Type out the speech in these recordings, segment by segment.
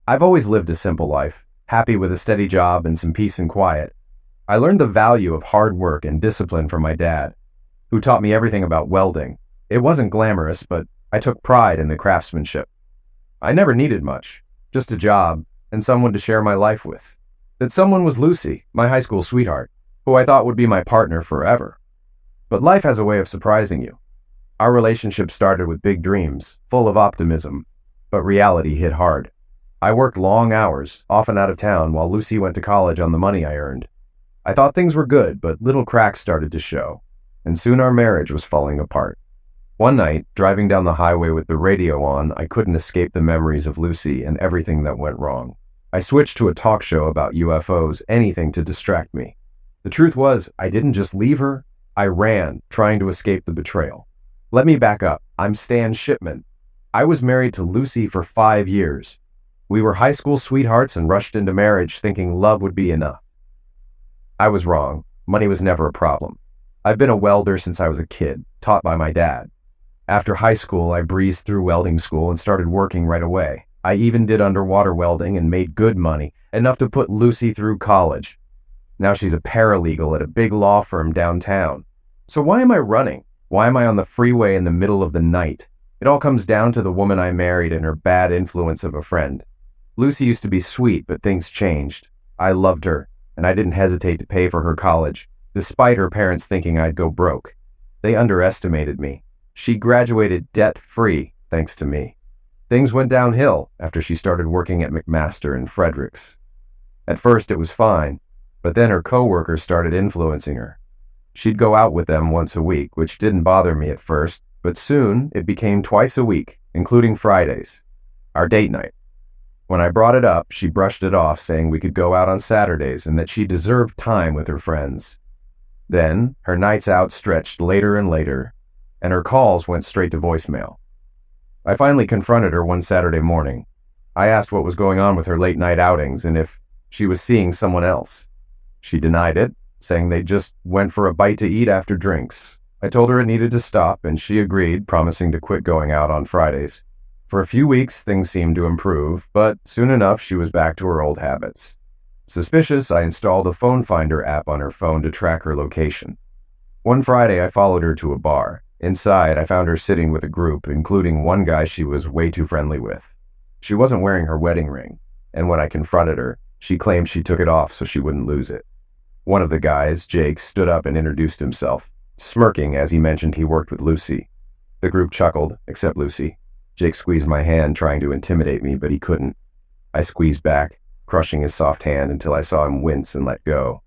I've always lived a simple life, happy with a steady job and some peace and quiet. I learned the value of hard work and discipline from my dad, who taught me everything about welding. It wasn't glamorous, but I took pride in the craftsmanship. I never needed much, just a job and someone to share my life with. That someone was Lucy, my high school sweetheart, who I thought would be my partner forever. But life has a way of surprising you. Our relationship started with big dreams, full of optimism, but reality hit hard. I worked long hours, often out of town, while Lucy went to college on the money I earned. I thought things were good, but little cracks started to show, and soon our marriage was falling apart. One night, driving down the highway with the radio on, I couldn't escape the memories of Lucy and everything that went wrong. I switched to a talk show about UFOs, anything to distract me. The truth was, I didn't just leave her, I ran, trying to escape the betrayal. Let me back up. I'm Stan Shipman. I was married to Lucy for 5 years. We were high school sweethearts and rushed into marriage thinking love would be enough. I was wrong. Money was never a problem. I've been a welder since I was a kid, taught by my dad. After high school, I breezed through welding school and started working right away. I even did underwater welding and made good money, enough to put Lucy through college. Now she's a paralegal at a big law firm downtown. So why am I running? Why am I on the freeway in the middle of the night? It all comes down to the woman I married and her bad influence of a friend. Lucy used to be sweet, but things changed. I loved her, and I didn't hesitate to pay for her college, despite her parents thinking I'd go broke. They underestimated me. She graduated debt-free, thanks to me. Things went downhill after she started working at McMaster in Fredericks. At first it was fine, but then her coworkers started influencing her. She'd go out with them once a week, which didn't bother me at first, but soon it became twice a week, including Fridays, our date night. When I brought it up, she brushed it off, saying we could go out on Saturdays and that she deserved time with her friends. Then, her nights out stretched later and later, and her calls went straight to voicemail. I finally confronted her one Saturday morning. I asked what was going on with her late-night outings and if she was seeing someone else. She denied it, saying they just went for a bite to eat after drinks. I told her it needed to stop, and she agreed, promising to quit going out on Fridays. For a few weeks, things seemed to improve, but soon enough, she was back to her old habits. Suspicious, I installed a phone finder app on her phone to track her location. One Friday, I followed her to a bar. Inside, I found her sitting with a group, including one guy she was way too friendly with. She wasn't wearing her wedding ring, and when I confronted her, she claimed she took it off so she wouldn't lose it. One of the guys, Jake, stood up and introduced himself, smirking as he mentioned he worked with Lucy. The group chuckled, except Lucy. Jake squeezed my hand, trying to intimidate me, but he couldn't. I squeezed back, crushing his soft hand until I saw him wince and let go.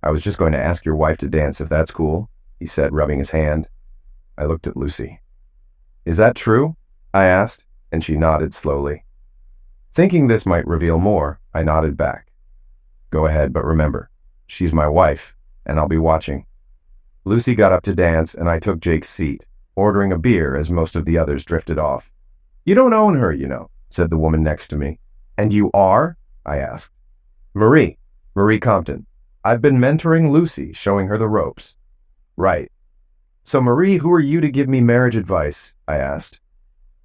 "I was just going to ask your wife to dance if that's cool," he said, rubbing his hand. I looked at Lucy. "Is that true?" I asked, and she nodded slowly. Thinking this might reveal more, I nodded back. "Go ahead, but remember, she's my wife, and I'll be watching." Lucy got up to dance, and I took Jake's seat, ordering a beer as most of the others drifted off. "You don't own her, you know," said the woman next to me. "And you are?" I asked. Marie Compton. I've been mentoring Lucy, showing her the ropes." "Right. So Marie, who are you to give me marriage advice?" I asked.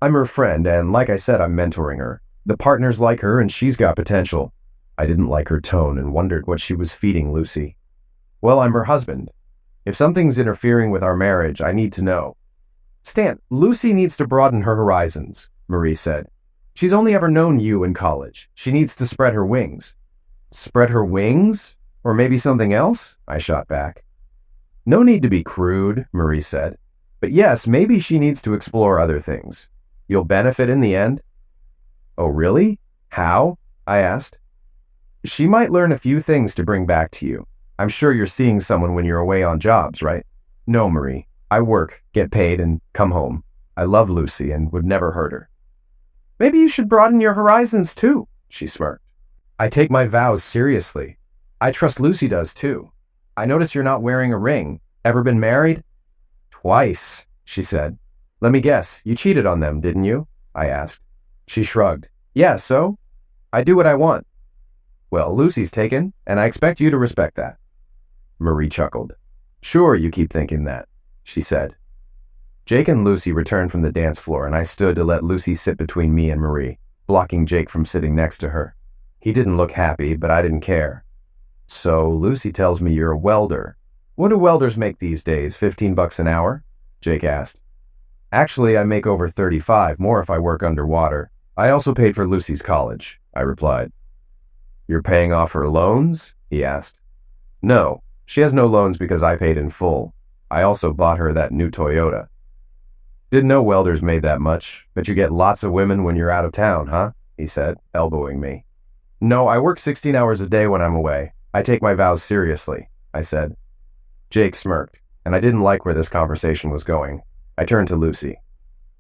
"I'm her friend, and like I said, I'm mentoring her. The partners like her, and she's got potential." I didn't like her tone and wondered what she was feeding Lucy. "Well, I'm her husband. If something's interfering with our marriage, I need to know." "Stan, Lucy needs to broaden her horizons," Marie said. "She's only ever known you in college. She needs to spread her wings." "Spread her wings? Or maybe something else?" I shot back. "No need to be crude," Marie said. "But yes, maybe she needs to explore other things. You'll benefit in the end." "Oh, really? How?" I asked. "She might learn a few things to bring back to you. I'm sure you're seeing someone when you're away on jobs, right?" "No, Marie. I work, get paid, and come home. I love Lucy and would never hurt her." "Maybe you should broaden your horizons too," she smirked. "I take my vows seriously. I trust Lucy does too. I notice you're not wearing a ring. Ever been married?" "Twice," she said. "Let me guess, you cheated on them, didn't you?" I asked. She shrugged. "Yeah, so? I do what I want." "Well, Lucy's taken, and I expect you to respect that." Marie chuckled. "Sure, you keep thinking that," she said. Jake and Lucy returned from the dance floor, and I stood to let Lucy sit between me and Marie. blocking Jake from sitting next to her. He didn't look happy, but I didn't care. So, Lucy tells me you're a welder. What do welders make these days, $15 an hour? Jake asked. Actually, I make over 35, more if I work underwater. I also paid for Lucy's college, I replied. You're paying off her loans? He asked. No, she has no loans because I paid in full. I also bought her that new Toyota. Didn't know welders made that much, but you get lots of women when you're out of town, huh? He said, elbowing me. No, I work 16 hours a day when I'm away. I take my vows seriously, I said. Jake smirked, and I didn't like where this conversation was going. I turned to Lucy.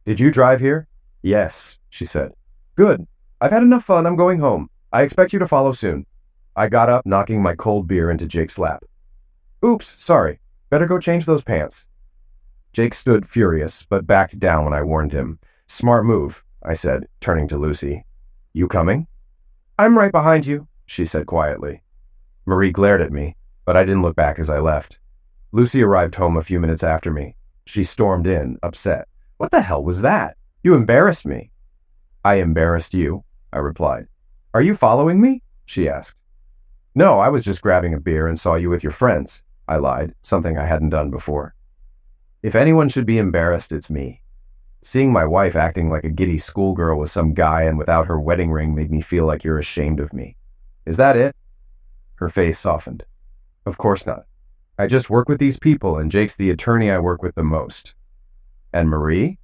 Did you drive here? Yes, she said. Good. I've had enough fun. I'm going home. I expect you to follow soon. I got up, knocking my cold beer into Jake's lap. Oops, sorry. Better go change those pants. Jake stood furious, but backed down when I warned him. Smart move, I said, turning to Lucy. You coming? I'm right behind you, she said quietly. Marie glared at me, but I didn't look back as I left. Lucy arrived home a few minutes after me. She stormed in, upset. What the hell was that? You embarrassed me. I embarrassed you, I replied. Are you following me? She asked. No, I was just grabbing a beer and saw you with your friends, I lied, something I hadn't done before. If anyone should be embarrassed, it's me. Seeing my wife acting like a giddy schoolgirl with some guy and without her wedding ring made me feel like you're ashamed of me. Is that it? Her face softened. Of course not. I just work with these people, and Jake's the attorney I work with the most. And Marie?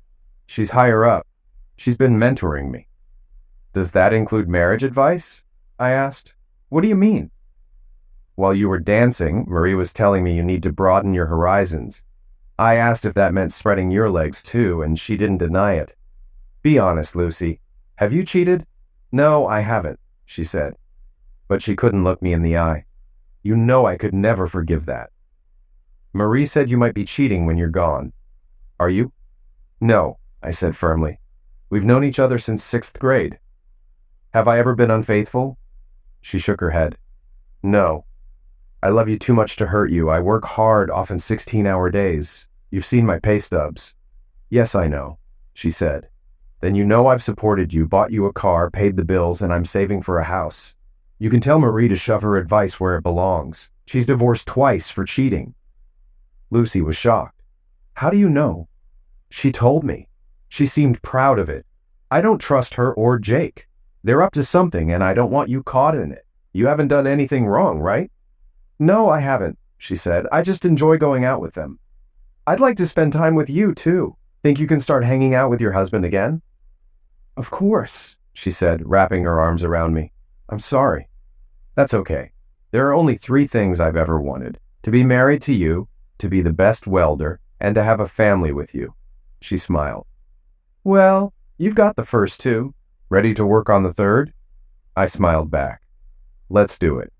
She's higher up. She's been mentoring me. Does that include marriage advice? I asked. What do you mean? While you were dancing, Marie was telling me you need to broaden your horizons. I asked if that meant spreading your legs too, and she didn't deny it. Be honest, Lucy. Have you cheated? No, I haven't, she said. But she couldn't look me in the eye. You know I could never forgive that. Marie said you might be cheating when you're gone. Are you? No, I said firmly. We've known each other since 6th grade. Have I ever been unfaithful? She shook her head. No. I love you too much to hurt you. I work hard, often 16-hour days. You've seen my pay stubs. Yes, I know, she said. Then you know I've supported you, bought you a car, paid the bills, and I'm saving for a house. You can tell Marie to shove her advice where it belongs. She's divorced twice for cheating. Lucy was shocked. How do you know? She told me. She seemed proud of it. I don't trust her or Jake. They're up to something, and I don't want you caught in it. You haven't done anything wrong, right? No, I haven't, she said. I just enjoy going out with them. I'd like to spend time with you, too. Think you can start hanging out with your husband again? Of course, she said, wrapping her arms around me. I'm sorry. That's okay. There are only 3 things I've ever wanted. To be married to you, to be the best welder, and to have a family with you. She smiled. Well, you've got the first 2. Ready to work on the 3rd? I smiled back. Let's do it.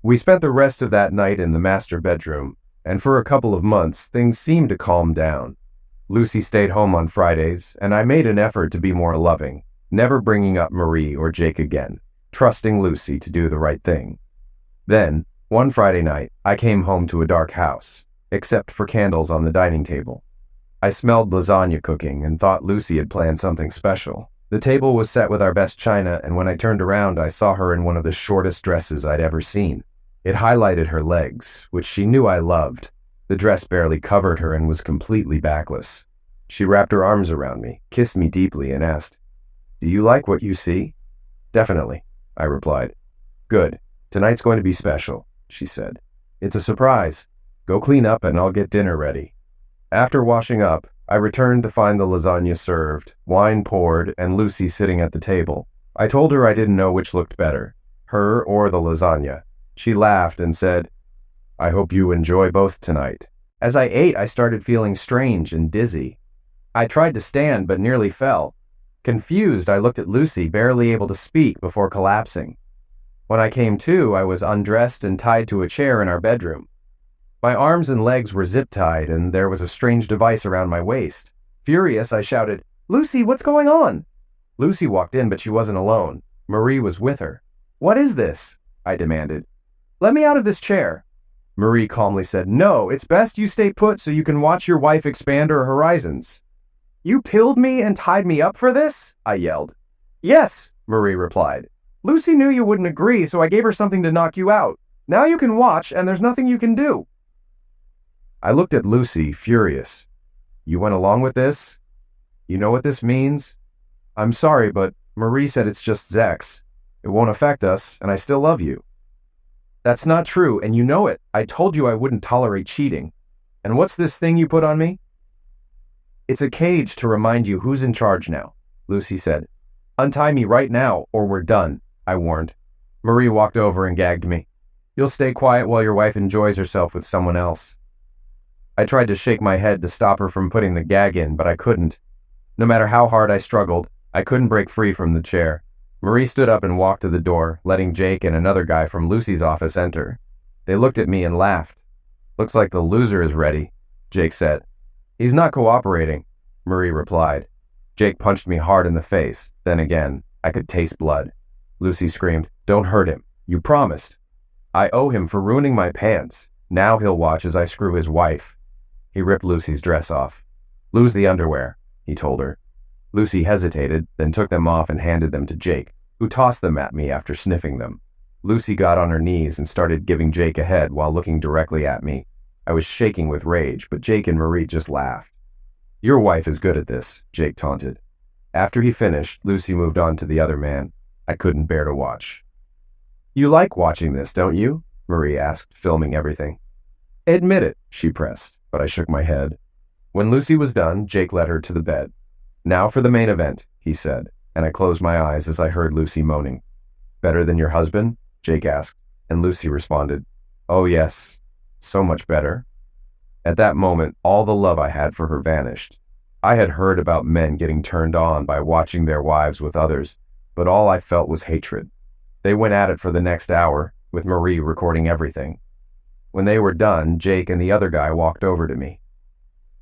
We spent the rest of that night in the master bedroom, and for a couple of months things seemed to calm down. Lucy stayed home on Fridays, and I made an effort to be more loving, never bringing up Marie or Jake again, trusting Lucy to do the right thing. Then, one Friday night, I came home to a dark house, except for candles on the dining table. I smelled lasagna cooking and thought Lucy had planned something special. The table was set with our best china, and when I turned around, I saw her in one of the shortest dresses I'd ever seen. It highlighted her legs, which she knew I loved. The dress barely covered her and was completely backless. She wrapped her arms around me, kissed me deeply, and asked, "Do you like what you see?" "Definitely," I replied. "Good. Tonight's going to be special," she said. "It's a surprise. Go clean up and I'll get dinner ready." After washing up, I returned to find the lasagna served, wine poured, and Lucy sitting at the table. I told her I didn't know which looked better, her or the lasagna. She laughed and said, "I hope you enjoy both tonight." As I ate, I started feeling strange and dizzy. I tried to stand but nearly fell. Confused, I looked at Lucy, barely able to speak, before collapsing. When I came to, I was undressed and tied to a chair in our bedroom. My arms and legs were zip-tied, and there was a strange device around my waist. Furious, I shouted, "Lucy, what's going on?" Lucy walked in, but she wasn't alone. Marie was with her. "What is this?" I demanded. "Let me out of this chair." Marie calmly said, "No, it's best you stay put so you can watch your wife expand her horizons." "You pilled me and tied me up for this?" I yelled. Yes, Marie replied. Lucy knew you wouldn't agree, so I gave her something to knock you out. Now you can watch, and there's nothing you can do. I looked at Lucy, furious. You went along with this? You know what this means? I'm sorry, but Marie said it's just Zex. It won't affect us, and I still love you. That's not true, and you know it. I told you I wouldn't tolerate cheating. And what's this thing you put on me? It's a cage to remind you who's in charge now, Lucy said. Untie me right now, or we're done, I warned. Marie walked over and gagged me. You'll stay quiet while your wife enjoys herself with someone else. I tried to shake my head to stop her from putting the gag in, but I couldn't. No matter how hard I struggled, I couldn't break free from the chair. Marie stood up and walked to the door, letting Jake and another guy from Lucy's office enter. They looked at me and laughed. Looks like the loser is ready, Jake said. He's not cooperating, Marie replied. Jake punched me hard in the face. Then again, I could taste blood. Lucy screamed, Don't hurt him. You promised. I owe him for ruining my pants. Now he'll watch as I screw his wife. He ripped Lucy's dress off. Lose the underwear, he told her. Lucy hesitated, then took them off and handed them to Jake, who tossed them at me after sniffing them. Lucy got on her knees and started giving Jake a head while looking directly at me. I was shaking with rage, but Jake and Marie just laughed. Your wife is good at this, Jake taunted. After he finished, Lucy moved on to the other man. I couldn't bear to watch. You like watching this, don't you? Marie asked, filming everything. Admit it, she pressed, but I shook my head. When Lucy was done, Jake led her to the bed. Now for the main event, he said, and I closed my eyes as I heard Lucy moaning. Better than your husband? Jake asked, and Lucy responded, Oh yes, so much better. At that moment, all the love I had for her vanished. I had heard about men getting turned on by watching their wives with others, but all I felt was hatred. They went at it for the next hour, with Marie recording everything. When they were done, Jake and the other guy walked over to me.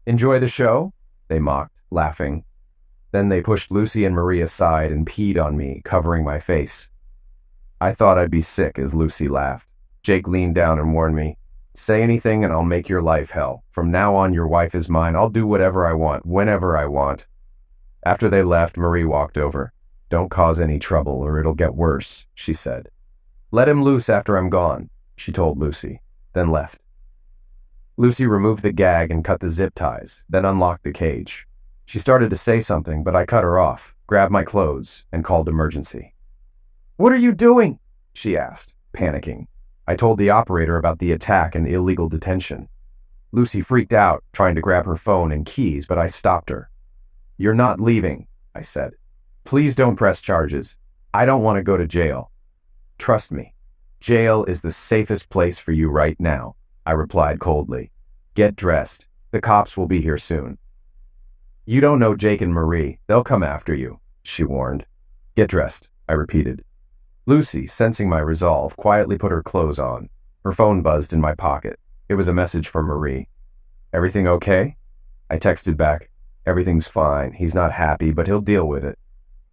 Enjoy the show? They mocked, laughing. Then they pushed Lucy and Marie aside and peed on me, covering my face. I thought I'd be sick as Lucy laughed. Jake leaned down and warned me, Say anything and I'll make your life hell. From now on, your wife is mine. I'll do whatever I want, whenever I want. After they left, Marie walked over. Don't cause any trouble or it'll get worse, she said. Let him loose after I'm gone, she told Lucy, then left. Lucy removed the gag and cut the zip ties, then unlocked the cage. She started to say something, but I cut her off, grabbed my clothes, and called emergency. What are you doing? She asked, panicking. I told the operator about the attack and illegal detention. Lucy freaked out, trying to grab her phone and keys, but I stopped her. You're not leaving, I said. Please don't press charges. I don't want to go to jail. Trust me. Jail is the safest place for you right now, I replied coldly. Get dressed. The cops will be here soon. You don't know Jake and Marie. They'll come after you, she warned. Get dressed, I repeated. Lucy, sensing my resolve, quietly put her clothes on. Her phone buzzed in my pocket. It was a message from Marie. Everything okay? I texted back. Everything's fine. He's not happy, but he'll deal with it.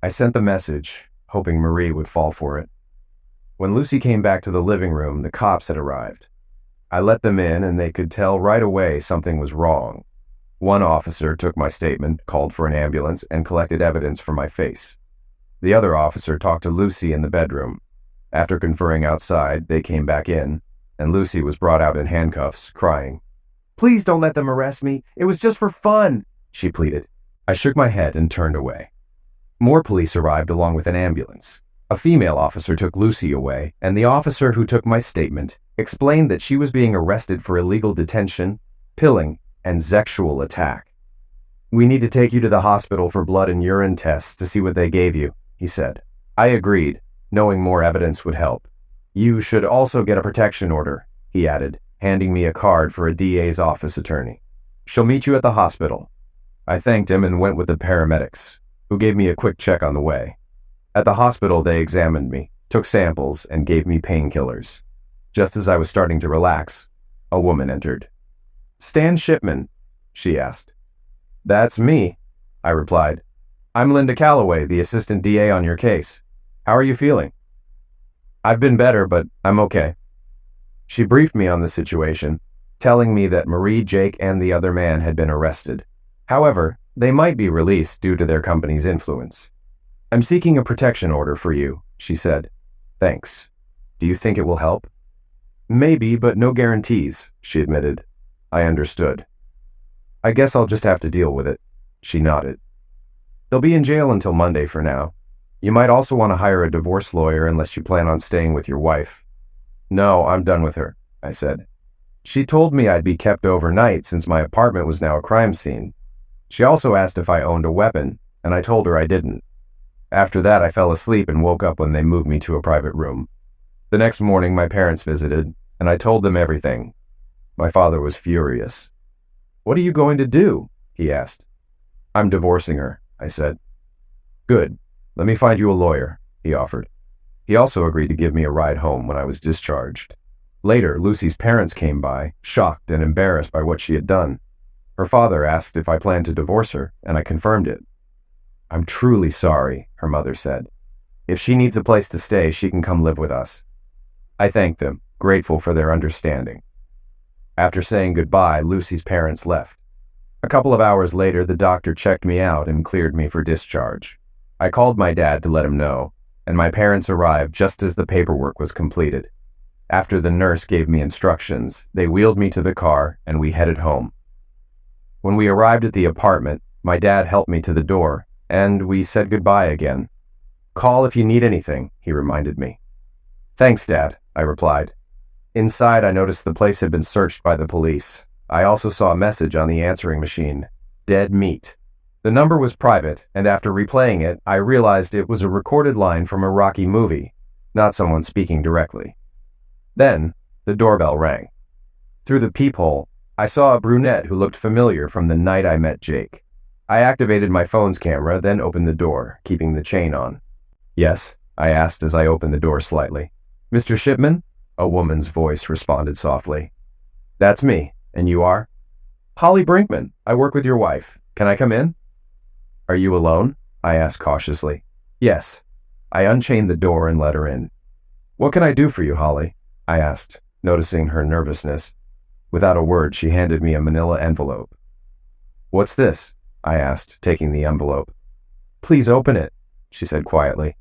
I sent the message, hoping Marie would fall for it. When Lucy came back to the living room, the cops had arrived. I let them in, and they could tell right away something was wrong. One officer took my statement, called for an ambulance, and collected evidence from my face. The other officer talked to Lucy in the bedroom. After conferring outside, they came back in, and Lucy was brought out in handcuffs, crying. Please don't let them arrest me. It was just for fun, she pleaded. I shook my head and turned away. More police arrived along with an ambulance. A female officer took Lucy away, and the officer who took my statement explained that she was being arrested for illegal detention, pilling, and sexual attack. We need to take you to the hospital for blood and urine tests to see what they gave you, he said. I agreed, knowing more evidence would help. You should also get a protection order, he added, handing me a card for a DA's office attorney. She'll meet you at the hospital. I thanked him and went with the paramedics, who gave me a quick check on the way. At the hospital, they examined me, took samples, and gave me painkillers. Just as I was starting to relax, a woman entered. Stan Shipman, she asked. That's me, I replied. I'm Linda Calloway, the assistant DA on your case. How are you feeling? I've been better, but I'm okay. She briefed me on the situation, telling me that Marie, Jake, and the other man had been arrested. However, they might be released due to their company's influence. I'm seeking a protection order for you, she said. Thanks. Do you think it will help? Maybe, but no guarantees, she admitted. I understood. I guess I'll just have to deal with it. She nodded. They'll be in jail until Monday for now. You might also want to hire a divorce lawyer unless you plan on staying with your wife. No, I'm done with her, I said. She told me I'd be kept overnight since my apartment was now a crime scene. She also asked if I owned a weapon, and I told her I didn't. After that, I fell asleep and woke up when they moved me to a private room. The next morning, my parents visited, and I told them everything. My father was furious. What are you going to do? He asked. I'm divorcing her, I said. Good. Let me find you a lawyer, he offered. He also agreed to give me a ride home when I was discharged. Later, Lucy's parents came by, shocked and embarrassed by what she had done. Her father asked if I planned to divorce her, and I confirmed it. I'm truly sorry, her mother said. If she needs a place to stay, she can come live with us. I thanked them, grateful for their understanding. After saying goodbye, Lucy's parents left. A couple of hours later, the doctor checked me out and cleared me for discharge. I called my dad to let him know, and my parents arrived just as the paperwork was completed. After the nurse gave me instructions, they wheeled me to the car and we headed home. When we arrived at the apartment, my dad helped me to the door, and we said goodbye again. Call if you need anything, he reminded me. Thanks, Dad, I replied. Inside, I noticed the place had been searched by the police. I also saw a message on the answering machine. Dead meat. The number was private, and after replaying it, I realized it was a recorded line from a Rocky movie, not someone speaking directly. Then, the doorbell rang. Through the peephole, I saw a brunette who looked familiar from the night I met Jake. I activated my phone's camera, then opened the door, keeping the chain on. Yes, I asked as I opened the door slightly. Mr. Shipman? A woman's voice responded softly. That's me. And you are? Holly Brinkman. I work with your wife. Can I come in? Are you alone? I asked cautiously. Yes. I unchained the door and let her in. What can I do for you, Holly? I asked, noticing her nervousness. Without a word, she handed me a manila envelope. What's this? I asked, taking the envelope. Please open it, she said quietly.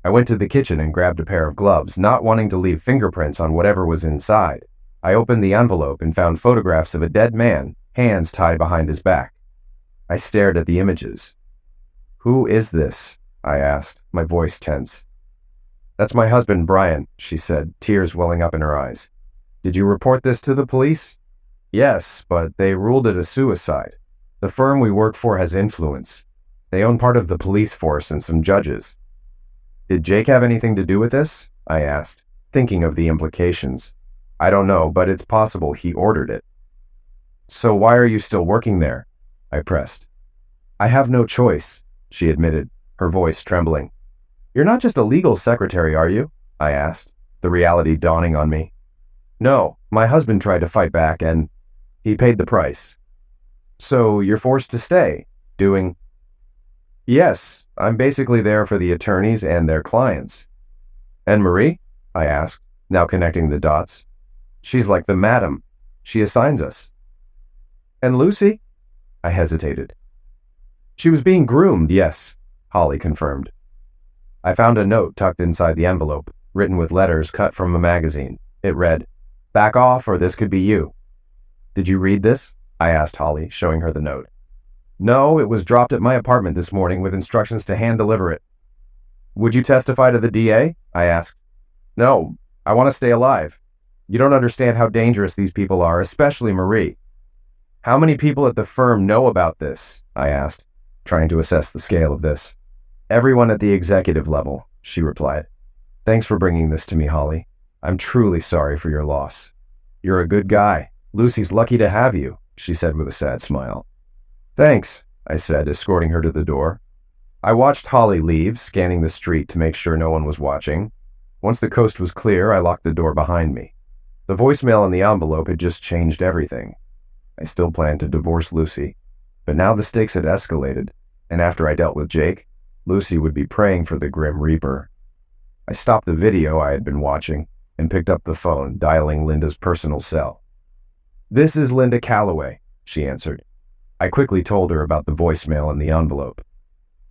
I went to the kitchen and grabbed a pair of gloves, not wanting to leave fingerprints on whatever was inside. I opened the envelope and found photographs of a dead man, hands tied behind his back. I stared at the images. Who is this? I asked, my voice tense. That's my husband, Brian, she said, tears welling up in her eyes. Did you report this to the police? Yes, but they ruled it a suicide. The firm we work for has influence. They own part of the police force and some judges. Did Jake have anything to do with this? I asked, thinking of the implications. I don't know, but it's possible he ordered it. So why are you still working there? I pressed. I have no choice, she admitted, her voice trembling. You're not just a legal secretary, are you? I asked, the reality dawning on me. No, my husband tried to fight back and he paid the price. So you're forced to stay, doing... Yes, I'm basically there for the attorneys and their clients. And Marie? I asked, now connecting the dots. She's like the madam. She assigns us. And Lucy? I hesitated. She was being groomed, yes, Holly confirmed. I found a note tucked inside the envelope, written with letters cut from a magazine. It read, "Back off or this could be you." Did you read this? I asked Holly, showing her the note. No, it was dropped at my apartment this morning with instructions to hand-deliver it. Would you testify to the DA? I asked. No, I want to stay alive. You don't understand how dangerous these people are, especially Marie. How many people at the firm know about this? I asked, trying to assess the scale of this. Everyone at the executive level, she replied. Thanks for bringing this to me, Holly. I'm truly sorry for your loss. You're a good guy. Lucy's lucky to have you, she said with a sad smile. Thanks, I said, escorting her to the door. I watched Holly leave, scanning the street to make sure no one was watching. Once the coast was clear, I locked the door behind me. The voicemail in the envelope had just changed everything. I still planned to divorce Lucy, but now the stakes had escalated, and after I dealt with Jake, Lucy would be praying for the Grim Reaper. I stopped the video I had been watching and picked up the phone, dialing Linda's personal cell. This is Linda Calloway, she answered. I quickly told her about the voicemail in the envelope.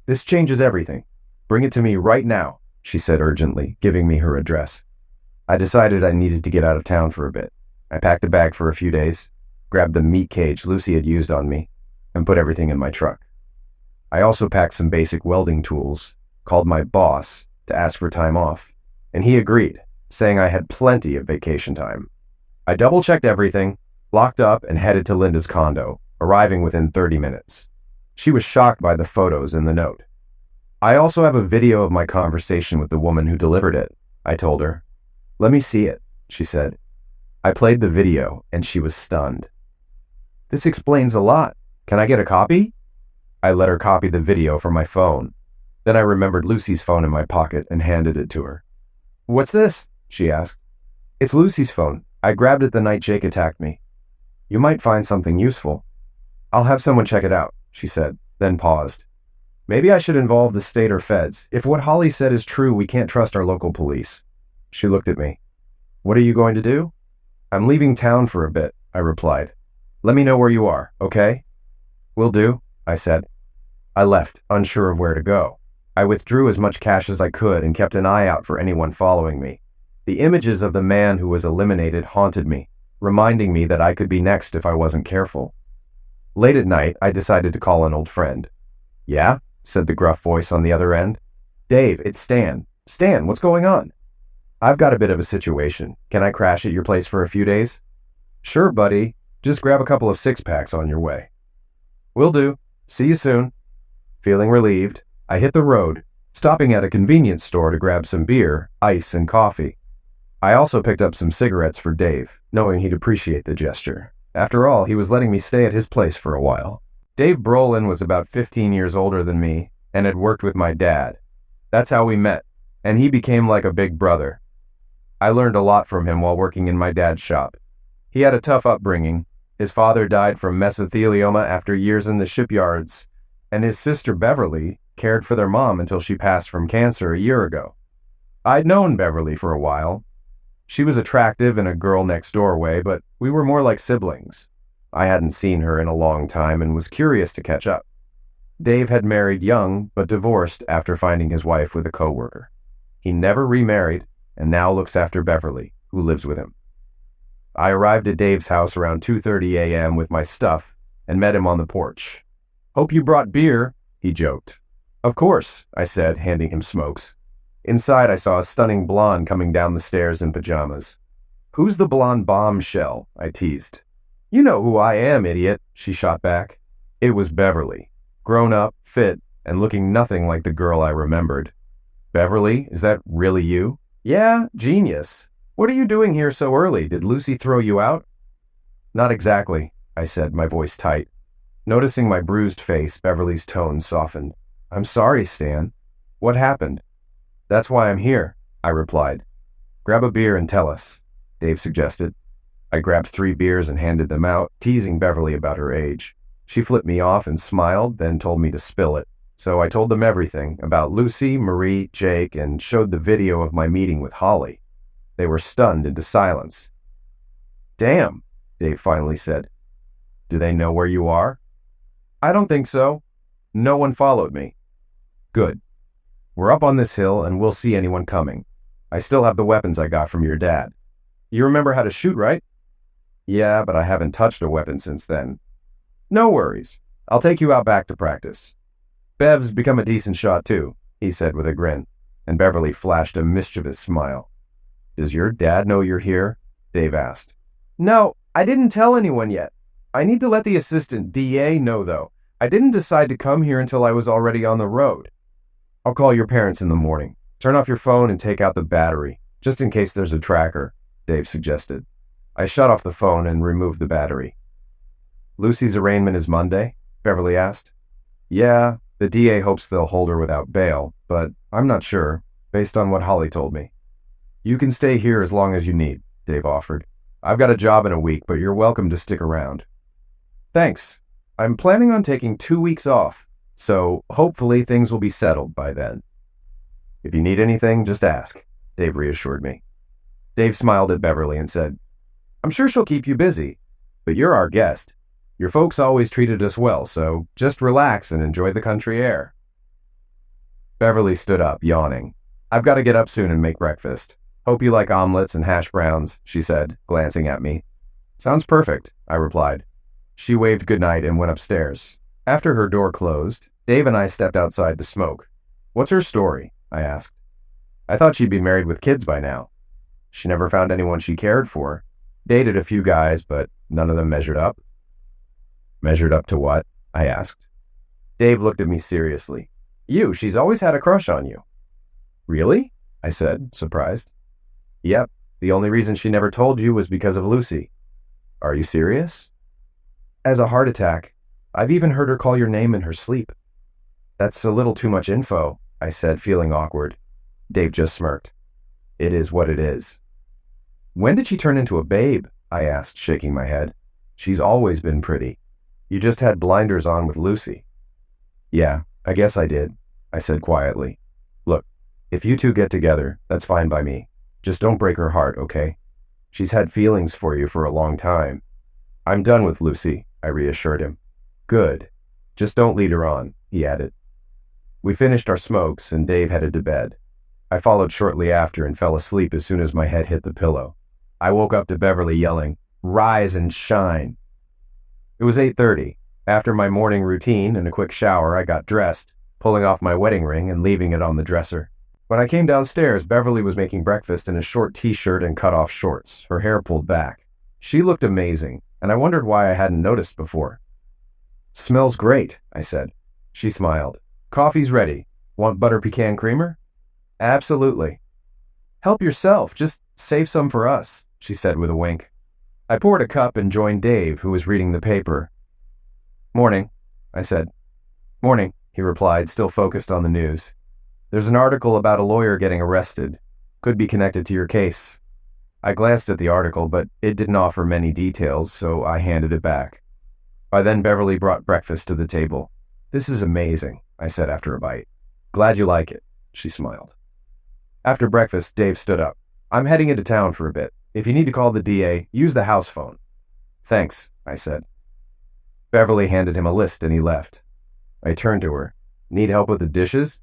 This changes everything. Bring it to me right now, she said urgently, giving me her address. I decided I needed to get out of town for a bit. I packed a bag for a few days, grabbed the meat cage Lucy had used on me, and put everything in my truck. I also packed some basic welding tools, called my boss to ask for time off, and he agreed, saying I had plenty of vacation time. I double-checked everything, locked up, and headed to Linda's condo, arriving within 30 minutes. She was shocked by the photos in the note. I also have a video of my conversation with the woman who delivered it, I told her. Let me see it, she said. I played the video, and she was stunned. This explains a lot. Can I get a copy? I let her copy the video from my phone. Then I remembered Lucy's phone in my pocket and handed it to her. What's this? She asked. It's Lucy's phone. I grabbed it the night Jake attacked me. You might find something useful. I'll have someone check it out, she said, then paused. Maybe I should involve the state or feds. If what Holly said is true, we can't trust our local police. She looked at me. What are you going to do? I'm leaving town for a bit, I replied. Let me know where you are, okay? Will do, I said. I left, unsure of where to go. I withdrew as much cash as I could and kept an eye out for anyone following me. The images of the man who was eliminated haunted me, reminding me that I could be next if I wasn't careful. Late at night, I decided to call an old friend. Yeah? Said the gruff voice on the other end. Dave, it's Stan. Stan, what's going on? I've got a bit of a situation. Can I crash at your place for a few days? Sure, buddy. Just grab a couple of six-packs on your way. Will do. See you soon. Feeling relieved, I hit the road, stopping at a convenience store to grab some beer, ice, and coffee. I also picked up some cigarettes for Dave, knowing he'd appreciate the gesture. After all, he was letting me stay at his place for a while. Dave Brolin was about 15 years older than me and had worked with my dad. That's how we met, and he became like a big brother. I learned a lot from him while working in my dad's shop. He had a tough upbringing. His father died from mesothelioma after years in the shipyards, and his sister Beverly cared for their mom until she passed from cancer a year ago. I'd known Beverly for a while. She was attractive in a girl next door way, but we were more like siblings. I hadn't seen her in a long time and was curious to catch up. Dave had married young, but divorced after finding his wife with a coworker. He never remarried, and now looks after Beverly, who lives with him. I arrived at Dave's house around 2:30 a.m. with my stuff and met him on the porch. Hope you brought beer, he joked. Of course, I said, handing him smokes. Inside, I saw a stunning blonde coming down the stairs in pajamas. Who's the blonde bombshell? I teased. You know who I am, idiot, she shot back. It was Beverly, grown up, fit, and looking nothing like the girl I remembered. Beverly, is that really you? Yeah, genius. What are you doing here so early? Did Lucy throw you out? Not exactly, I said, my voice tight. Noticing my bruised face, Beverly's tone softened. I'm sorry, Stan. What happened? That's why I'm here, I replied. Grab a beer and tell us, Dave suggested. I grabbed 3 beers and handed them out, teasing Beverly about her age. She flipped me off and smiled, then told me to spill it. So I told them everything about Lucy, Marie, Jake, and showed the video of my meeting with Holly. They were stunned into silence. Damn, Dave finally said. Do they know where you are? I don't think so. No one followed me. Good. We're up on this hill and we'll see anyone coming. I still have the weapons I got from your dad. You remember how to shoot, right? Yeah, but I haven't touched a weapon since then. No worries. I'll take you out back to practice. Bev's become a decent shot too, he said with a grin, and Beverly flashed a mischievous smile. Does your dad know you're here? Dave asked. No, I didn't tell anyone yet. I need to let the assistant DA know, though. I didn't decide to come here until I was already on the road. I'll call your parents in the morning. Turn off your phone and take out the battery, just in case there's a tracker, Dave suggested. I shut off the phone and removed the battery. Lucy's arraignment is Monday? Beverly asked. Yeah, the DA hopes they'll hold her without bail, but I'm not sure, based on what Holly told me. You can stay here as long as you need, Dave offered. I've got a job in a week, but you're welcome to stick around. Thanks. I'm planning on taking 2 weeks off, so hopefully things will be settled by then. If you need anything, just ask, Dave reassured me. Dave smiled at Beverly and said, I'm sure she'll keep you busy, but you're our guest. Your folks always treated us well, so just relax and enjoy the country air. Beverly stood up, yawning. I've got to get up soon and make breakfast. Hope you like omelets and hash browns, she said, glancing at me. Sounds perfect, I replied. She waved goodnight and went upstairs. After her door closed, Dave and I stepped outside to smoke. What's her story? I asked. I thought she'd be married with kids by now. She never found anyone she cared for. Dated a few guys, but none of them measured up. Measured up to what? I asked. Dave looked at me seriously. She's always had a crush on you. Really? I said, surprised. Yep, the only reason she never told you was because of Lucy. Are you serious? As a heart attack. I've even heard her call your name in her sleep. That's a little too much info, I said, feeling awkward. Dave just smirked. It is what it is. When did she turn into a babe? I asked, shaking my head. She's always been pretty. You just had blinders on with Lucy. Yeah, I guess I did, I said quietly. Look, if you two get together, that's fine by me. Just don't break her heart, okay? She's had feelings for you for a long time. I'm done with Lucy, I reassured him. Good. Just don't lead her on, he added. We finished our smokes and Dave headed to bed. I followed shortly after and fell asleep as soon as my head hit the pillow. I woke up to Beverly yelling, "Rise and shine." It was 8:30. After my morning routine and a quick shower, I got dressed, pulling off my wedding ring and leaving it on the dresser. When I came downstairs, Beverly was making breakfast in a short t-shirt and cut-off shorts, her hair pulled back. She looked amazing, and I wondered why I hadn't noticed before. Smells great, I said. She smiled. Coffee's ready. Want butter pecan creamer? Absolutely. Help yourself, just save some for us, she said with a wink. I poured a cup and joined Dave, who was reading the paper. Morning, I said. Morning, he replied, still focused on the news. There's an article about a lawyer getting arrested. Could be connected to your case. I glanced at the article, but it didn't offer many details, so I handed it back. By then, Beverly brought breakfast to the table. This is amazing, I said after a bite. Glad you like it, she smiled. After breakfast, Dave stood up. I'm heading into town for a bit. If you need to call the DA, use the house phone. Thanks, I said. Beverly handed him a list and he left. I turned to her. Need help with the dishes?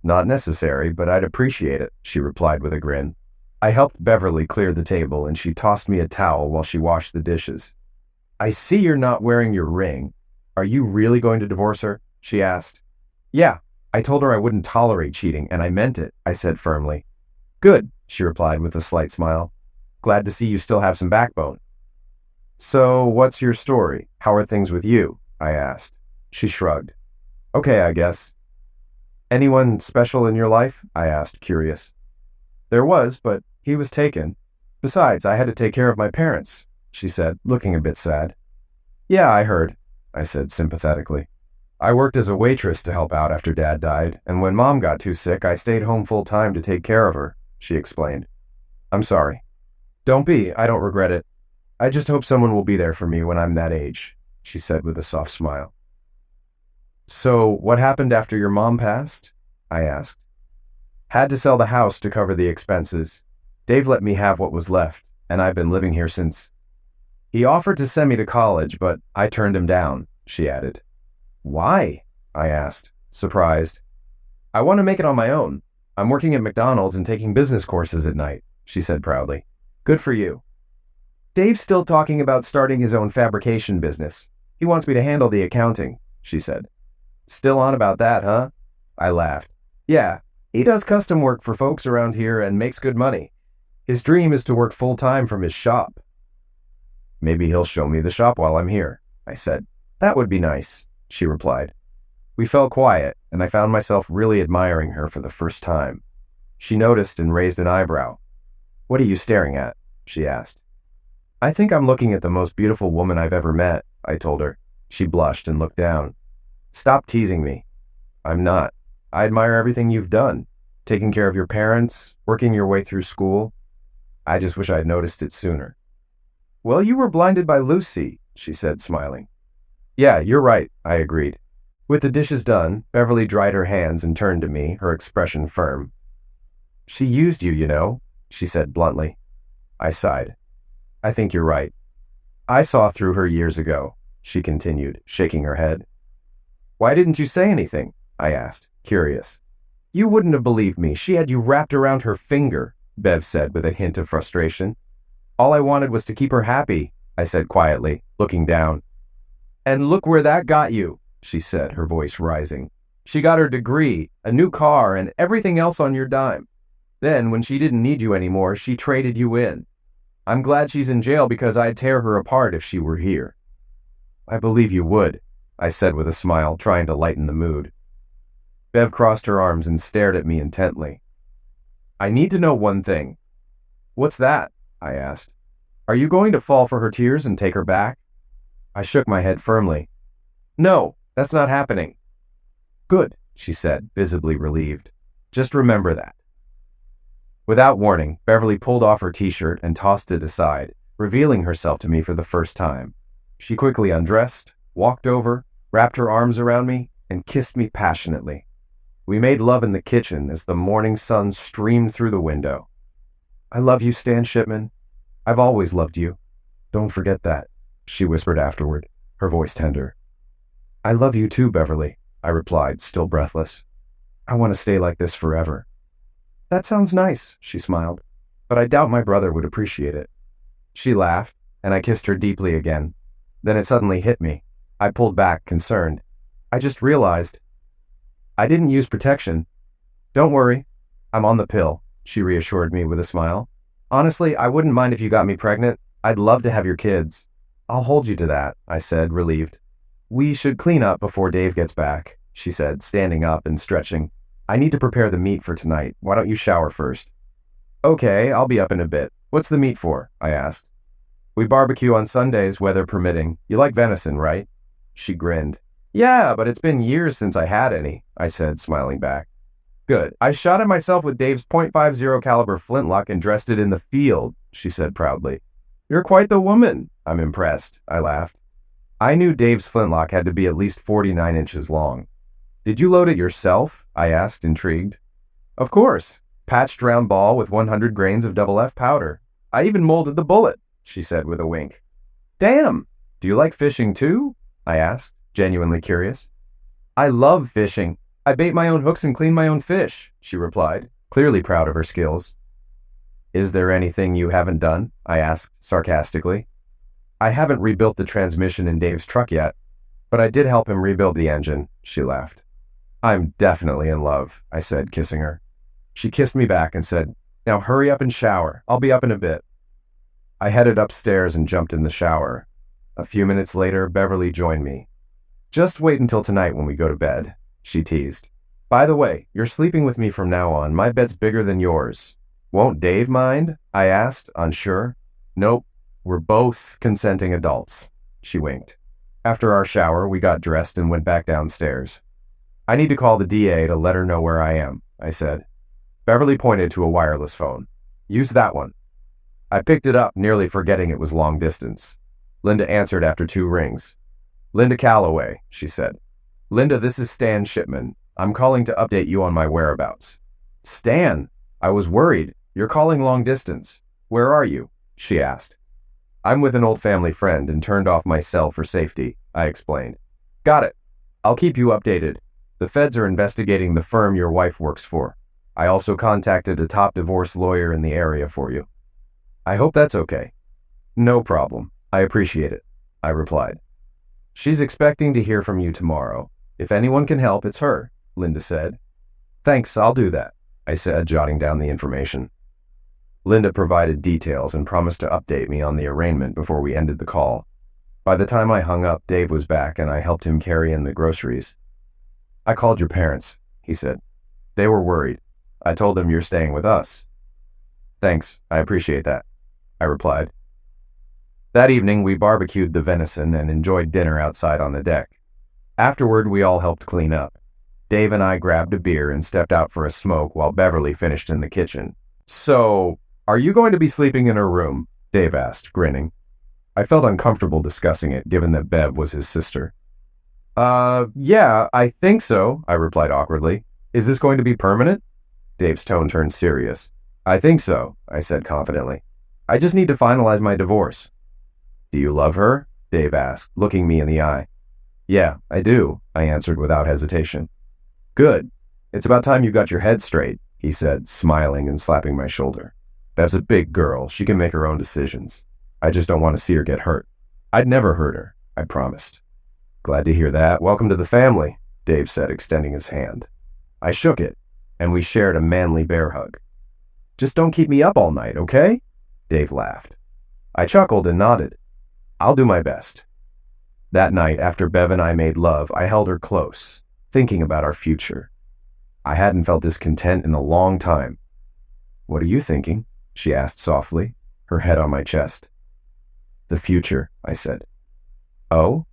Not necessary, but I'd appreciate it, she replied with a grin. I helped Beverly clear the table and she tossed me a towel while she washed the dishes. I see you're not wearing your ring. Are you really going to divorce her? She asked. Yeah, I told her I wouldn't tolerate cheating, and I meant it, I said firmly. Good, she replied with a slight smile. Glad to see you still have some backbone. So, what's your story? How are things with you? I asked. She shrugged. Okay, I guess. Anyone special in your life? I asked, curious. There was, but he was taken. Besides, I had to take care of my parents, she said, looking a bit sad. Yeah, I heard, I said sympathetically. I worked as a waitress to help out after Dad died, and when Mom got too sick, I stayed home full time to take care of her, she explained. I'm sorry. Don't be, I don't regret it. I just hope someone will be there for me when I'm that age, she said with a soft smile. So, what happened after your mom passed? I asked. Had to sell the house to cover the expenses. Dave let me have what was left, and I've been living here since. He offered to send me to college, but I turned him down, she added. Why? I asked, surprised. I want to make it on my own. I'm working at McDonald's and taking business courses at night, she said proudly. Good for you. Dave's still talking about starting his own fabrication business. He wants me to handle the accounting, she said. Still on about that, huh? I laughed. Yeah, he does custom work for folks around here and makes good money. His dream is to work full-time from his shop. Maybe he'll show me the shop while I'm here, I said. That would be nice, she replied. We fell quiet, and I found myself really admiring her for the first time. She noticed and raised an eyebrow. What are you staring at? She asked. I think I'm looking at the most beautiful woman I've ever met, I told her. She blushed and looked down. Stop teasing me. I'm not. I admire everything you've done. Taking care of your parents, working your way through school. I just wish I'd noticed it sooner. Well, you were blinded by Lucy, she said, smiling. Yeah, you're right, I agreed. With the dishes done, Beverly dried her hands and turned to me, her expression firm. She used you, you know, she said bluntly. I sighed. I think you're right. I saw through her years ago, she continued, shaking her head. Why didn't you say anything? I asked, curious. You wouldn't have believed me. She had you wrapped around her finger, Bev said with a hint of frustration. All I wanted was to keep her happy, I said quietly, looking down. And look where that got you, she said, her voice rising. She got her degree, a new car, and everything else on your dime. Then, when she didn't need you anymore, she traded you in. I'm glad she's in jail because I'd tear her apart if she were here. I believe you would, I said with a smile, trying to lighten the mood. Bev crossed her arms and stared at me intently. I need to know one thing. What's that? I asked. Are you going to fall for her tears and take her back? I shook my head firmly. No, that's not happening. Good, she said, visibly relieved. Just remember that. Without warning, Beverly pulled off her t-shirt and tossed it aside, revealing herself to me for the first time. She quickly undressed, walked over, wrapped her arms around me, and kissed me passionately. We made love in the kitchen as the morning sun streamed through the window. I love you, Stan Shipman. I've always loved you. Don't forget that, she whispered afterward, her voice tender. I love you too, Beverly, I replied, still breathless. I want to stay like this forever. That sounds nice, she smiled, but I doubt my brother would appreciate it. She laughed, and I kissed her deeply again. Then it suddenly hit me. I pulled back, concerned. I just realized I didn't use protection. Don't worry, I'm on the pill, she reassured me with a smile. Honestly, I wouldn't mind if you got me pregnant. I'd love to have your kids. I'll hold you to that, I said, relieved. We should clean up before Dave gets back, she said, standing up and stretching. I need to prepare the meat for tonight. Why don't you shower first? Okay, I'll be up in a bit. What's the meat for? I asked. We barbecue on Sundays, weather permitting. You like venison, right? She grinned. Yeah, but it's been years since I had any, I said, smiling back. Good. I shot at myself with Dave's .50 caliber flintlock and dressed it in the field, she said proudly. You're quite the woman. I'm impressed, I laughed. I knew Dave's flintlock had to be at least 49 inches long. Did you load it yourself? I asked, intrigued. Of course. Patched round ball with 100 grains of double F powder. I even molded the bullet, she said with a wink. Damn! Do you like fishing too? I asked, genuinely curious. I love fishing. I bait my own hooks and clean my own fish, she replied, clearly proud of her skills. Is there anything you haven't done? I asked sarcastically. I haven't rebuilt the transmission in Dave's truck yet, but I did help him rebuild the engine, she laughed. I'm definitely in love, I said, kissing her. She kissed me back and said, Now hurry up and shower. I'll be up in a bit. I headed upstairs and jumped in the shower. A few minutes later, Beverly joined me. Just wait until tonight when we go to bed, she teased. By the way, you're sleeping with me from now on. My bed's bigger than yours. Won't Dave mind? I asked, unsure. Nope, we're both consenting adults, she winked. After our shower, we got dressed and went back downstairs. I need to call the DA to let her know where I am, I said. Beverly pointed to a wireless phone. Use that one. I picked it up, nearly forgetting it was long distance. Linda answered after 2 rings. Linda Calloway, she said. Linda, this is Stan Shipman. I'm calling to update you on my whereabouts. Stan, I was worried. You're calling long distance. Where are you? She asked. I'm with an old family friend and turned off my cell for safety, I explained. Got it. I'll keep you updated. The feds are investigating the firm your wife works for. I also contacted a top divorce lawyer in the area for you. I hope that's okay. No problem. I appreciate it, I replied. She's expecting to hear from you tomorrow. If anyone can help, it's her, Linda said. Thanks, I'll do that, I said, jotting down the information. Linda provided details and promised to update me on the arraignment before we ended the call. By the time I hung up, Dave was back and I helped him carry in the groceries. I called your parents, he said. They were worried. I told them you're staying with us. Thanks, I appreciate that, I replied. That evening, we barbecued the venison and enjoyed dinner outside on the deck. Afterward, we all helped clean up. Dave and I grabbed a beer and stepped out for a smoke while Beverly finished in the kitchen. So, are you going to be sleeping in her room? Dave asked, grinning. I felt uncomfortable discussing it, given that Bev was his sister. Yeah, I think so, I replied awkwardly. Is this going to be permanent? Dave's tone turned serious. I think so, I said confidently. I just need to finalize my divorce. Do you love her? Dave asked, looking me in the eye. Yeah, I do, I answered without hesitation. Good. It's about time you got your head straight, he said, smiling and slapping my shoulder. Bev's a big girl. She can make her own decisions. I just don't want to see her get hurt. I'd never hurt her, I promised. Glad to hear that. Welcome to the family, Dave said, extending his hand. I shook it, and we shared a manly bear hug. Just don't keep me up all night, okay? Dave laughed. I chuckled and nodded. I'll do my best. That night, after Bev and I made love, I held her close, thinking about our future. I hadn't felt this content in a long time. What are you thinking? She asked softly, her head on my chest. The future, I said. Oh?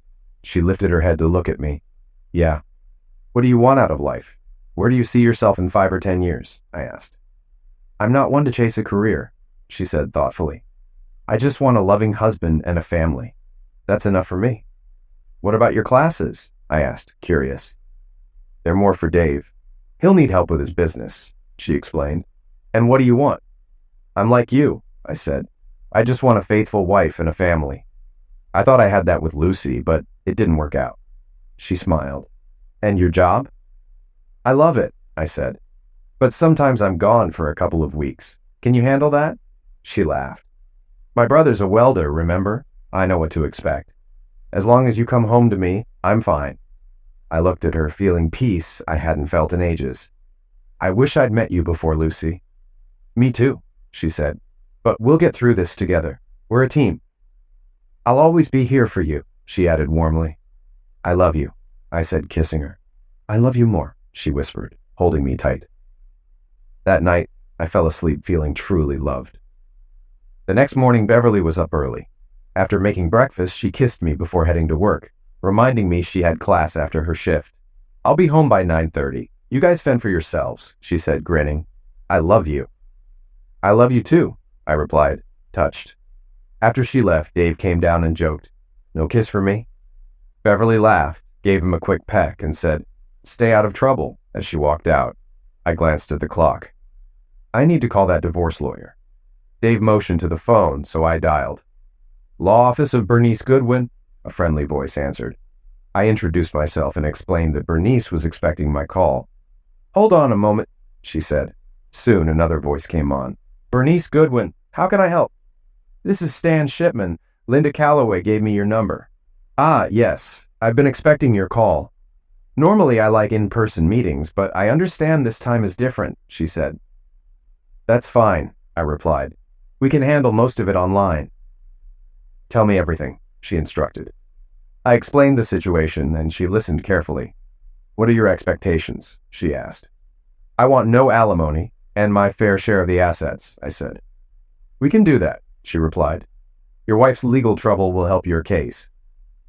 She lifted her head to look at me. Yeah. What do you want out of life? Where do you see yourself in 5 or 10 years? I asked. I'm not one to chase a career, she said thoughtfully. I just want a loving husband and a family. That's enough for me. What about your classes? I asked, curious. They're more for Dave. He'll need help with his business, she explained. And what do you want? I'm like you, I said. I just want a faithful wife and a family. I thought I had that with Lucy, but it didn't work out. She smiled. And your job? I love it, I said. But sometimes I'm gone for a couple of weeks. Can you handle that? She laughed. My brother's a welder, remember? I know what to expect. As long as you come home to me, I'm fine. I looked at her, feeling peace I hadn't felt in ages. I wish I'd met you before, Lucy. Me too, she said. But we'll get through this together. We're a team. I'll always be here for you, she added warmly. I love you, I said, kissing her. I love you more, she whispered, holding me tight. That night, I fell asleep feeling truly loved. The next morning, Beverly was up early. After making breakfast, she kissed me before heading to work, reminding me she had class after her shift. I'll be home by 9:30. You guys fend for yourselves, she said, grinning. I love you. I love you too, I replied, touched. After she left, Dave came down and joked, No kiss for me? Beverly laughed, gave him a quick peck, and said, Stay out of trouble, as she walked out. I glanced at the clock. I need to call that divorce lawyer. Dave motioned to the phone, so I dialed. Law office of Bernice Goodwin, a friendly voice answered. I introduced myself and explained that Bernice was expecting my call. Hold on a moment, she said. Soon another voice came on. Bernice Goodwin, how can I help? This is Stan Shipman. Linda Calloway gave me your number. Ah, yes. I've been expecting your call. Normally I like in-person meetings, but I understand this time is different, she said. That's fine, I replied. We can handle most of it online. Tell me everything, she instructed. I explained the situation, and she listened carefully. What are your expectations? She asked. I want no alimony, and my fair share of the assets, I said. We can do that, she replied. Your wife's legal trouble will help your case.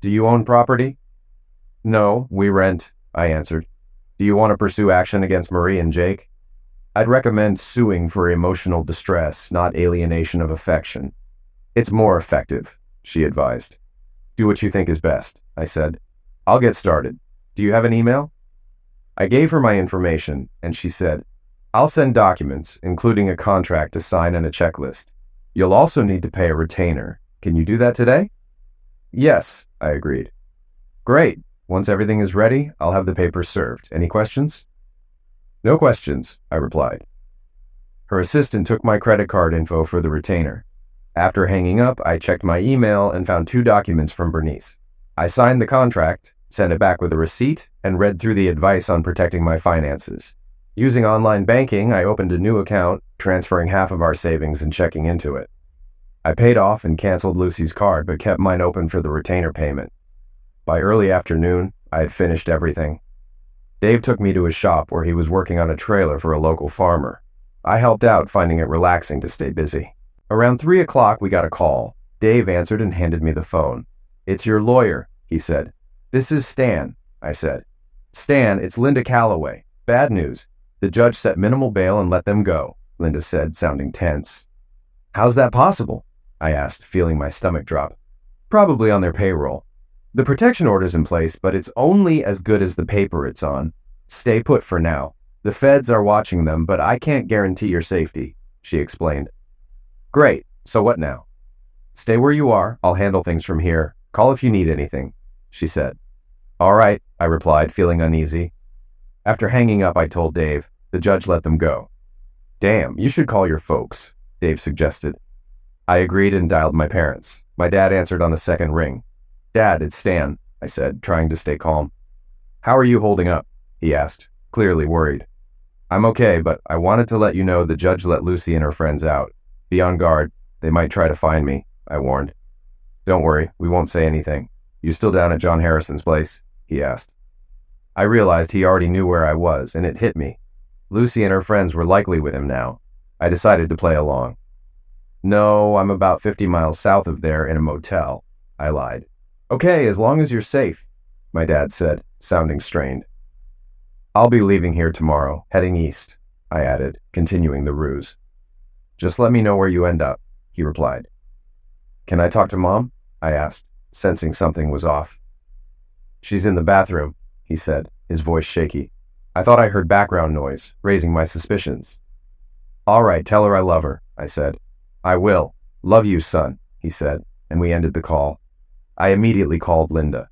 Do you own property? No, we rent, I answered. Do you want to pursue action against Marie and Jake? I'd recommend suing for emotional distress, not alienation of affection. It's more effective, she advised. Do what you think is best, I said. I'll get started. Do you have an email? I gave her my information, and she said, I'll send documents, including a contract to sign and a checklist. You'll also need to pay a retainer. Can you do that today? Yes, I agreed. Great. Once everything is ready, I'll have the papers served. Any questions? No questions, I replied. Her assistant took my credit card info for the retainer. After hanging up, I checked my email and found 2 documents from Bernice. I signed the contract, sent it back with a receipt, and read through the advice on protecting my finances. Using online banking, I opened a new account, transferring half of our savings and checking into it. I paid off and canceled Lucy's card, but kept mine open for the retainer payment. By early afternoon, I had finished everything. Dave took me to his shop where he was working on a trailer for a local farmer. I helped out, finding it relaxing to stay busy. Around 3 o'clock, we got a call. Dave answered and handed me the phone. It's your lawyer, he said. This is Stan, I said. Stan, it's Linda Calloway. Bad news. The judge set minimal bail and let them go, Linda said, sounding tense. How's that possible? I asked, feeling my stomach drop. Probably on their payroll. The protection order's in place, but it's only as good as the paper it's on. Stay put for now. The feds are watching them, but I can't guarantee your safety, she explained. Great. So what now? Stay where you are. I'll handle things from here. Call if you need anything, she said. All right, I replied, feeling uneasy. After hanging up, I told Dave. The judge let them go. Damn, you should call your folks, Dave suggested. I agreed and dialed my parents. My dad answered on the second ring. Dad, it's Stan, I said, trying to stay calm. How are you holding up? He asked, clearly worried. I'm okay, but I wanted to let you know the judge let Lucy and her friends out. Be on guard. They might try to find me, I warned. Don't worry, we won't say anything. You still down at John Harrison's place? He asked. I realized he already knew where I was, and it hit me. Lucy and her friends were likely with him now. I decided to play along. No, I'm about 50 miles south of there in a motel, I lied. Okay, as long as you're safe, my dad said, sounding strained. I'll be leaving here tomorrow, heading east, I added, continuing the ruse. Just let me know where you end up, he replied. Can I talk to Mom? I asked, sensing something was off. She's in the bathroom, he said, his voice shaky. I thought I heard background noise, raising my suspicions. All right, tell her I love her, I said. I will. Love you, son, he said, and we ended the call. I immediately called Linda.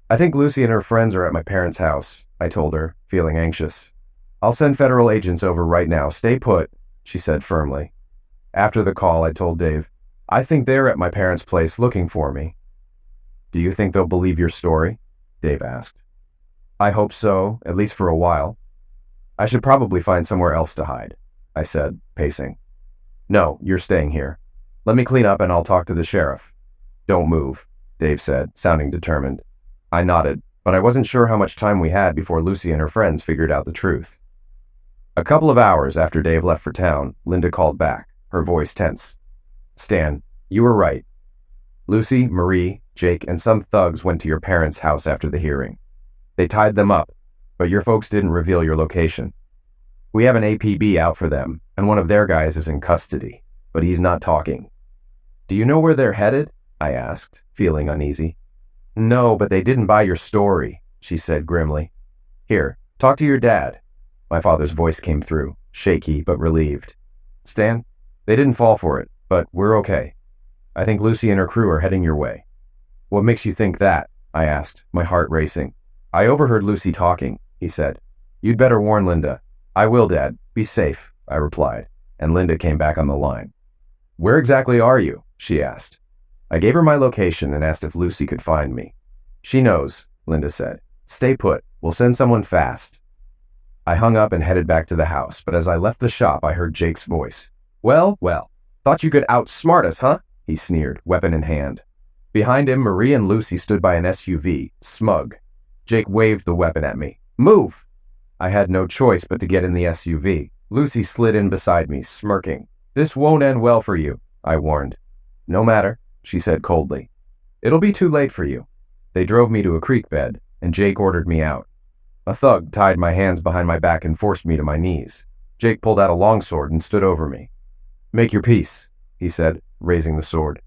I think Lucy and her friends are at my parents' house, I told her, feeling anxious. I'll send federal agents over right now. Stay put, she said firmly. After the call, I told Dave, I think they're at my parents' place looking for me. Do you think they'll believe your story? Dave asked. I hope so, at least for a while. I should probably find somewhere else to hide, I said, pacing. No, you're staying here. Let me clean up and I'll talk to the sheriff. Don't move, Dave said, sounding determined. I nodded, but I wasn't sure how much time we had before Lucy and her friends figured out the truth. A couple of hours after Dave left for town, Linda called back, her voice tense. Stan, you were right. Lucy, Marie, Jake, and some thugs went to your parents' house after the hearing. They tied them up, but your folks didn't reveal your location. We have an APB out for them, and one of their guys is in custody, but he's not talking. Do you know where they're headed? I asked, feeling uneasy. No, but they didn't buy your story, she said grimly. Here, talk to your dad. My father's voice came through, shaky but relieved. Stan, they didn't fall for it, but we're okay. I think Lucy and her crew are heading your way. What makes you think that? I asked, my heart racing. I overheard Lucy talking, he said. You'd better warn Linda. I will, Dad. Be safe, I replied, and Linda came back on the line. Where exactly are you? She asked. I gave her my location and asked if Lucy could find me. She knows, Linda said. Stay put. We'll send someone fast. I hung up and headed back to the house, but as I left the shop, I heard Jake's voice. Well, thought you could outsmart us, huh? He sneered, weapon in hand. Behind him, Marie and Lucy stood by an SUV, smug. Jake waved the weapon at me. Move! I had no choice but to get in the SUV. Lucy slid in beside me, smirking. This won't end well for you, I warned. No matter, she said coldly. It'll be too late for you. They drove me to a creek bed, and Jake ordered me out. A thug tied my hands behind my back and forced me to my knees. Jake pulled out a longsword and stood over me. Make your peace, he said, raising the sword.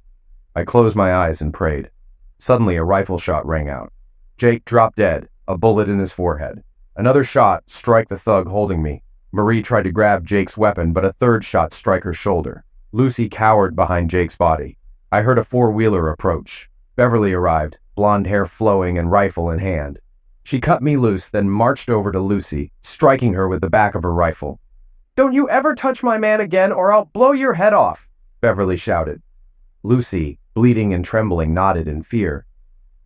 I closed my eyes and prayed. Suddenly a rifle shot rang out. Jake dropped dead, a bullet in his forehead. Another shot struck the thug holding me. Marie tried to grab Jake's weapon, but a third shot struck her shoulder. Lucy cowered behind Jake's body. I heard a four-wheeler approach. Beverly arrived, blonde hair flowing and rifle in hand. She cut me loose, then marched over to Lucy, striking her with the back of her rifle. Don't you ever touch my man again, or I'll blow your head off, Beverly shouted. Lucy, bleeding and trembling, nodded in fear.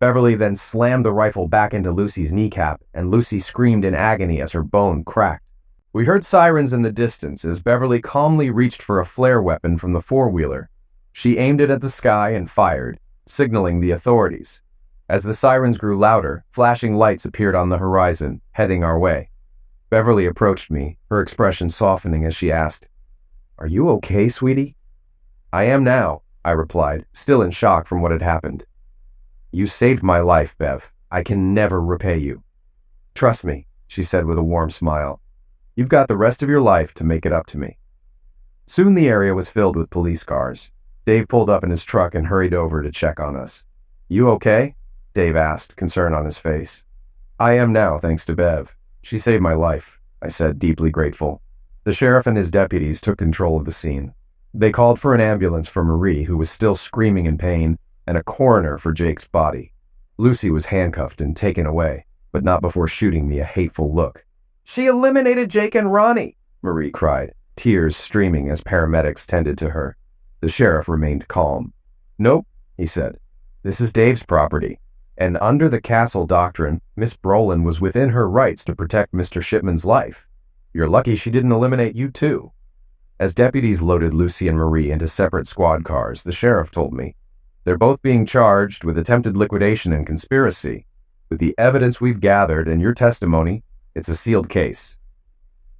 Beverly then slammed the rifle back into Lucy's kneecap, and Lucy screamed in agony as her bone cracked. We heard sirens in the distance as Beverly calmly reached for a flare weapon from the four-wheeler. She aimed it at the sky and fired, signaling the authorities. As the sirens grew louder, flashing lights appeared on the horizon, heading our way. Beverly approached me, her expression softening as she asked, Are you okay, sweetie? I am now, I replied, still in shock from what had happened. You saved my life, Bev. I can never repay you. Trust me, she said with a warm smile. You've got the rest of your life to make it up to me. Soon the area was filled with police cars. Dave pulled up in his truck and hurried over to check on us. You okay? Dave asked, concern on his face. I am now, thanks to Bev. She saved my life, I said, deeply grateful. The sheriff and his deputies took control of the scene. They called for an ambulance for Marie, who was still screaming in pain, and a coroner for Jake's body. Lucy was handcuffed and taken away, but not before shooting me a hateful look. She eliminated Jake and Ronnie, Marie cried, tears streaming as paramedics tended to her. The sheriff remained calm. Nope, he said. This is Dave's property, and under the castle doctrine, Miss Brolin was within her rights to protect Mr. Shipman's life. You're lucky she didn't eliminate you too. As deputies loaded Lucy and Marie into separate squad cars, the sheriff told me, they're both being charged with attempted liquidation and conspiracy. With the evidence we've gathered and your testimony, it's a sealed case.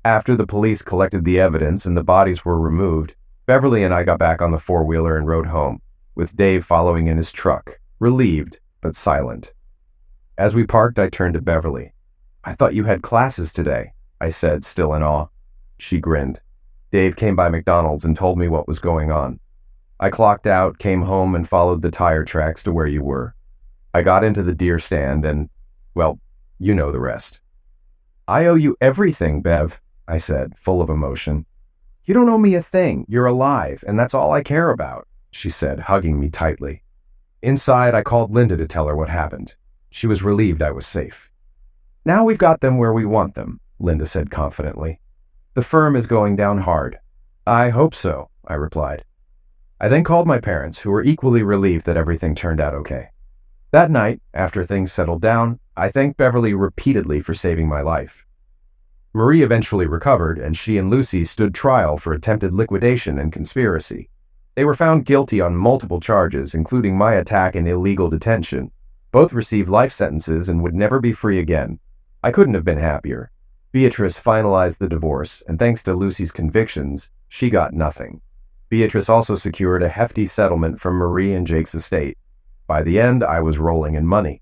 After the police collected the evidence and the bodies were removed, Beverly and I got back on the four-wheeler and rode home, with Dave following in his truck, relieved but silent. As we parked, I turned to Beverly. I thought you had classes today, I said, still in awe. She grinned. Dave came by McDonald's and told me what was going on. I clocked out, came home, and followed the tire tracks to where you were. I got into the deer stand and, well, you know the rest. I owe you everything, Bev, I said, full of emotion. You don't owe me a thing. You're alive, and that's all I care about, she said, hugging me tightly. Inside, I called Linda to tell her what happened. She was relieved I was safe. Now we've got them where we want them, Linda said confidently. The firm is going down hard. I hope so, I replied. I then called my parents, who were equally relieved that everything turned out okay. That night, after things settled down, I thanked Beverly repeatedly for saving my life. Marie eventually recovered, and she and Lucy stood trial for attempted liquidation and conspiracy. They were found guilty on multiple charges, including my attack and illegal detention. Both received life sentences and would never be free again. I couldn't have been happier. Beatrice finalized the divorce, and thanks to Lucy's convictions, she got nothing. Beatrice also secured a hefty settlement from Marie and Jake's estate. By the end, I was rolling in money.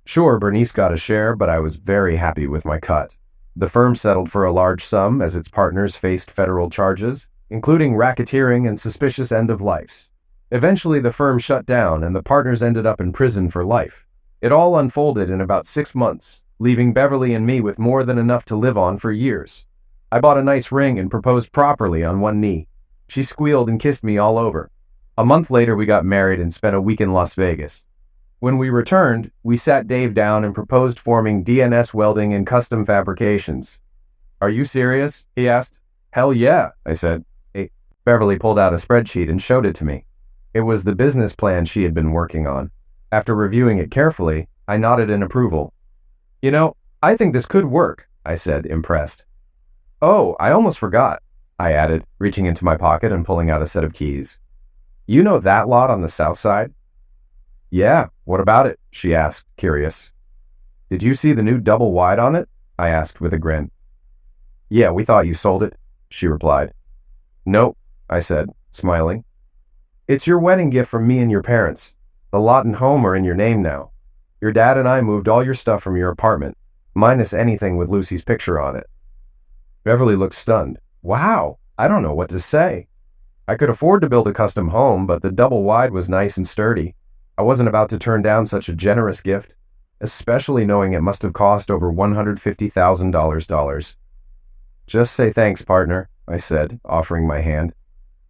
Sure, Bernice got a share, but I was very happy with my cut. The firm settled for a large sum as its partners faced federal charges, including racketeering and suspicious end-of-lifes. Eventually, the firm shut down, and the partners ended up in prison for life. It all unfolded in about 6 months, leaving Beverly and me with more than enough to live on for years. I bought a nice ring and proposed properly on one knee. She squealed and kissed me all over. A month later, we got married and spent a week in Las Vegas. When we returned, we sat Dave down and proposed forming DNS Welding and Custom Fabrications. Are you serious? He asked. Hell yeah, I said. Beverly pulled out a spreadsheet and showed it to me. It was the business plan she had been working on. After reviewing it carefully, I nodded in approval. You know, I think this could work, I said, impressed. Oh, I almost forgot, I added, reaching into my pocket and pulling out a set of keys. You know that lot on the south side? Yeah, what about it? She asked, curious. Did you see the new double wide on it? I asked with a grin. Yeah, we thought you sold it, she replied. Nope, I said, smiling. It's your wedding gift from me and your parents. The lot and home are in your name now. Your dad and I moved all your stuff from your apartment, minus anything with Lucy's picture on it. Beverly looked stunned. Wow, I don't know what to say. I could afford to build a custom home, but the double wide was nice and sturdy. I wasn't about to turn down such a generous gift, especially knowing it must have cost over $150,000. Just say thanks, partner, I said, offering my hand.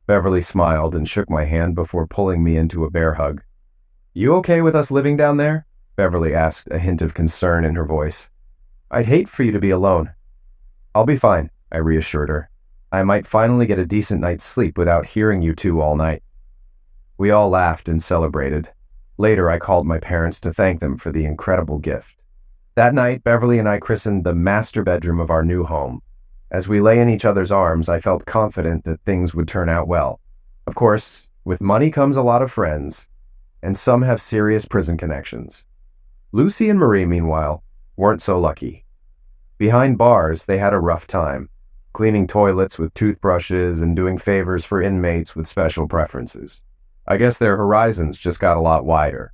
Beverly smiled and shook my hand before pulling me into a bear hug. You okay with us living down there? Beverly asked, a hint of concern in her voice. I'd hate for you to be alone. I'll be fine, I reassured her. I might finally get a decent night's sleep without hearing you two all night. We all laughed and celebrated. Later, I called my parents to thank them for the incredible gift. That night, Beverly and I christened the master bedroom of our new home. As we lay in each other's arms, I felt confident that things would turn out well. Of course, with money comes a lot of friends, and some have serious prison connections. Lucy and Marie, meanwhile, weren't so lucky. Behind bars, they had a rough time, cleaning toilets with toothbrushes and doing favors for inmates with special preferences. I guess their horizons just got a lot wider.